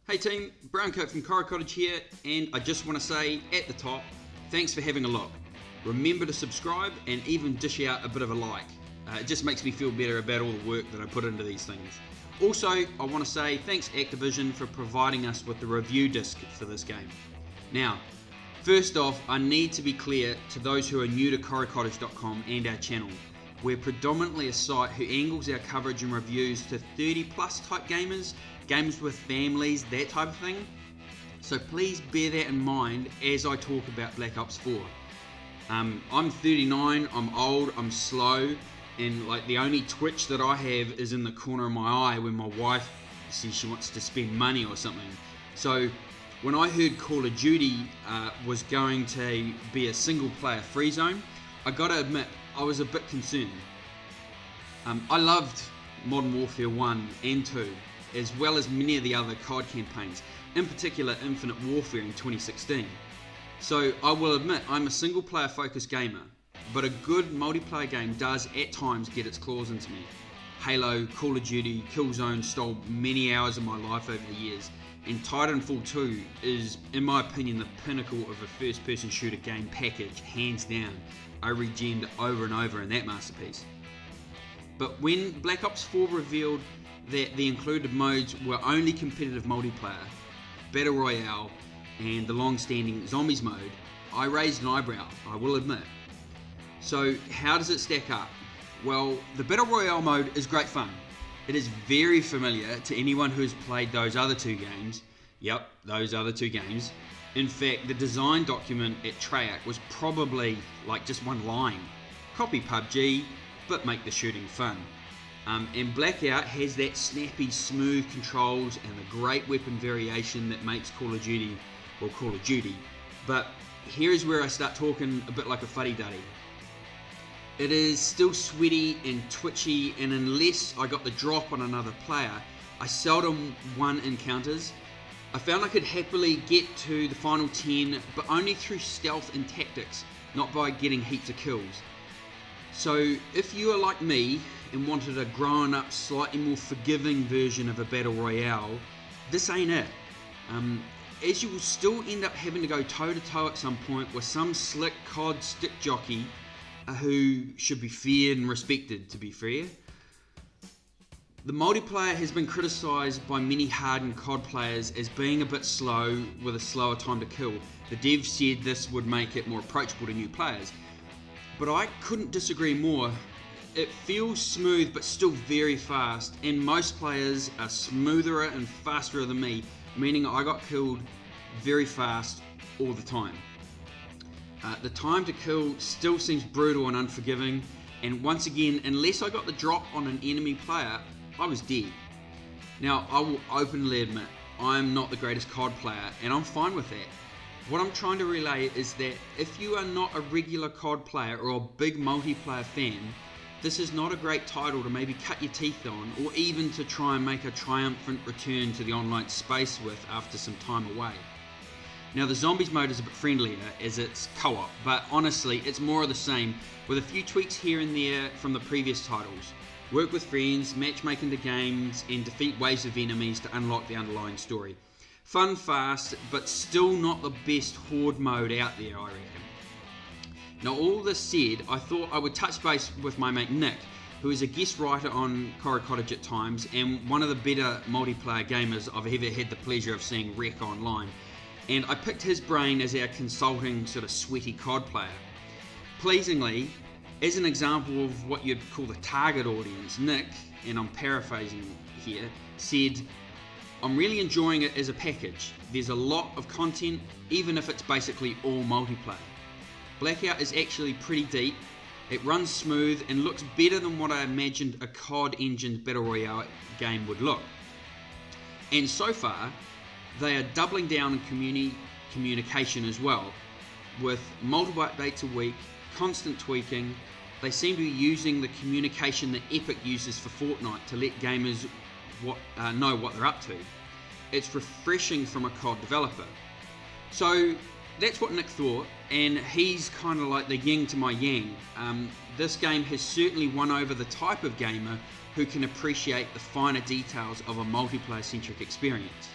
Hey team, Browncoat from Koru-Cottage here, and I just want to say at the top, thanks for having a look. Remember to subscribe and even dish out a bit of a like. It just makes me feel better about all the work that I put into these things. Also, I want to say thanks Activision for providing us with the review disc for this game. Now, first off, I need to be clear to those who are new to Koru-Cottage.com and our channel. We're predominantly a site who angles our coverage and reviews to 30 plus type gamers, games with families, that type of thing. So please bear that in mind as I talk about Black Ops 4. I'm 39, I'm old, I'm slow, and like the only twitch that I have is in the corner of my eye when my wife says she wants to spend money or something. So when I heard Call of Duty was going to be a single player free zone, I gotta admit, I was a bit concerned. I loved Modern Warfare 1 and 2, as well as many of the other COD campaigns, in particular Infinite Warfare in 2016. So I will admit, I'm a single player focused gamer, but a good multiplayer game does at times get its claws into me. Halo, Call of Duty, Killzone stole many hours of my life over the years, and Titanfall 2 is, in my opinion, the pinnacle of a first person shooter game package, hands down. I regened over and over in that masterpiece. But when Black Ops 4 revealed that the included modes were only competitive multiplayer, Battle Royale, and the long-standing Zombies mode, I raised an eyebrow, I will admit. So how does it stack up? Well, the Battle Royale mode is great fun. It is very familiar to anyone who has played those other two games. Yep, those other two games. In fact, the design document at Treyarch was probably like just one line. Copy PUBG, but make the shooting fun. And Blackout has that snappy, smooth controls and the great weapon variation that makes Call of Duty, well, Call of Duty. But here's where I start talking a bit like a fuddy-duddy. It is still sweaty and twitchy, and unless I got the drop on another player, I seldom won encounters. I found I could happily get to the final 10, but only through stealth and tactics, not by getting heaps of kills. So if you are like me and wanted a grown up, slightly more forgiving version of a Battle Royale, this ain't it. As you will still end up having to go toe to toe at some point with some slick COD stick jockey who should be feared and respected, to be fair. The multiplayer has been criticised by many hardened COD players as being a bit slow with a slower time to kill. The devs said this would make it more approachable to new players. But I couldn't disagree more. It feels smooth but still very fast, and most players are smoother and faster than me, meaning I got killed very fast all the time. The time to kill still seems brutal and unforgiving, and once again, unless I got the drop on an enemy player, I was dead. Now, I will openly admit, I'm not the greatest COD player, and I'm fine with that. What I'm trying to relay is that if you are not a regular COD player or a big multiplayer fan, this is not a great title to maybe cut your teeth on, or even to try and make a triumphant return to the online space with after some time away. Now, the Zombies mode is a bit friendlier as it's co-op, but honestly it's more of the same with a few tweaks here and there from the previous titles. Work with friends, matchmake into games, and defeat waves of enemies to unlock the underlying story. Fun, fast, but still not the best horde mode out there, I reckon. Now, all this said, I thought I would touch base with my mate Nick, who is a guest writer on Koru-Cottage at times and one of the better multiplayer gamers I've ever had the pleasure of seeing wreck online. And I picked his brain as our consulting sort of sweaty COD player. Pleasingly, as an example of what you'd call the target audience, Nick, and I'm paraphrasing here, said, "I'm really enjoying it as a package. There's a lot of content, even if it's basically all multiplayer. Blackout is actually pretty deep, it runs smooth and looks better than what I imagined a COD engined Battle Royale game would look. And so far, they are doubling down on communication as well, with multiple updates a week, constant tweaking. They seem to be using the communication that Epic uses for Fortnite to let gamers know what they're up to. It's refreshing from a COD developer." So that's what Nick thought, and he's kind of like the yin to my yang. This game has certainly won over the type of gamer who can appreciate the finer details of a multiplayer centric experience.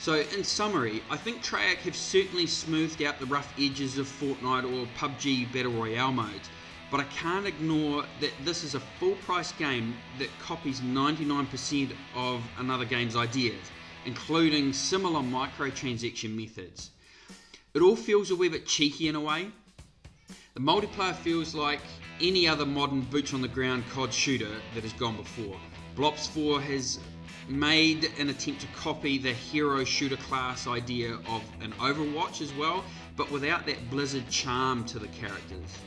So in summary, I think Treyarch have certainly smoothed out the rough edges of Fortnite or PUBG Battle Royale modes, but I can't ignore that this is a full price game that copies 99% of another game's ideas, including similar microtransaction methods. It all feels a wee bit cheeky in a way. The multiplayer feels like any other modern boots on the ground COD shooter that has gone before. BLOPS 4 has made an attempt to copy the hero shooter class idea of an Overwatch as well, but without that Blizzard charm to the characters.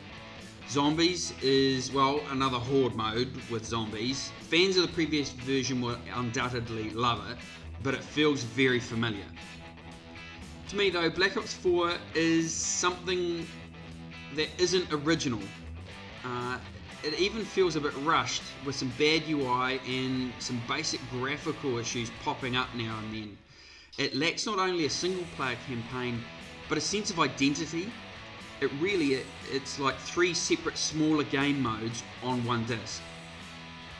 Zombies is, well, another horde mode with zombies. Fans of the previous version will undoubtedly love it, but it feels very familiar. To me though, Black Ops 4 is something that isn't original. It even feels a bit rushed with some bad UI and some basic graphical issues popping up now and then. It lacks not only a single player campaign, but a sense of identity. It's like 3 separate smaller game modes on one disc.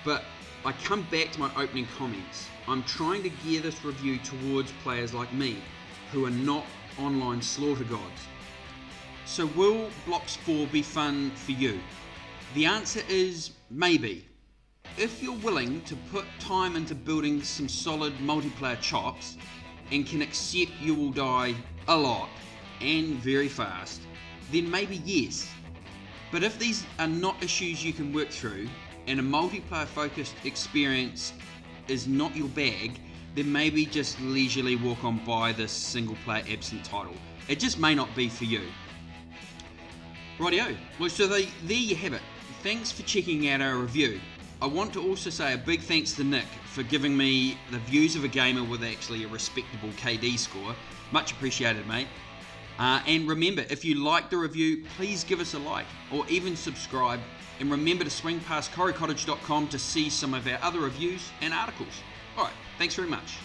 But I come back to my opening comments. I'm trying to gear this review towards players like me, who are not online slaughter gods. So will BLOPS 4 be fun for you? The answer is maybe. If you're willing to put time into building some solid multiplayer chops and can accept you will die a lot and very fast, then maybe yes. But if these are not issues you can work through and a multiplayer focused experience is not your bag, then maybe just leisurely walk on by this single player absent title. It just may not be for you. Rightio, well, so there you have it. Thanks for checking out our review. I want to also say a big thanks to Nick for giving me the views of a gamer with actually a respectable KD score. Much appreciated, mate. And remember, if you like the review, please give us a like or even subscribe. And remember to swing past Koru-Cottage.com to see some of our other reviews and articles. Alright, thanks very much.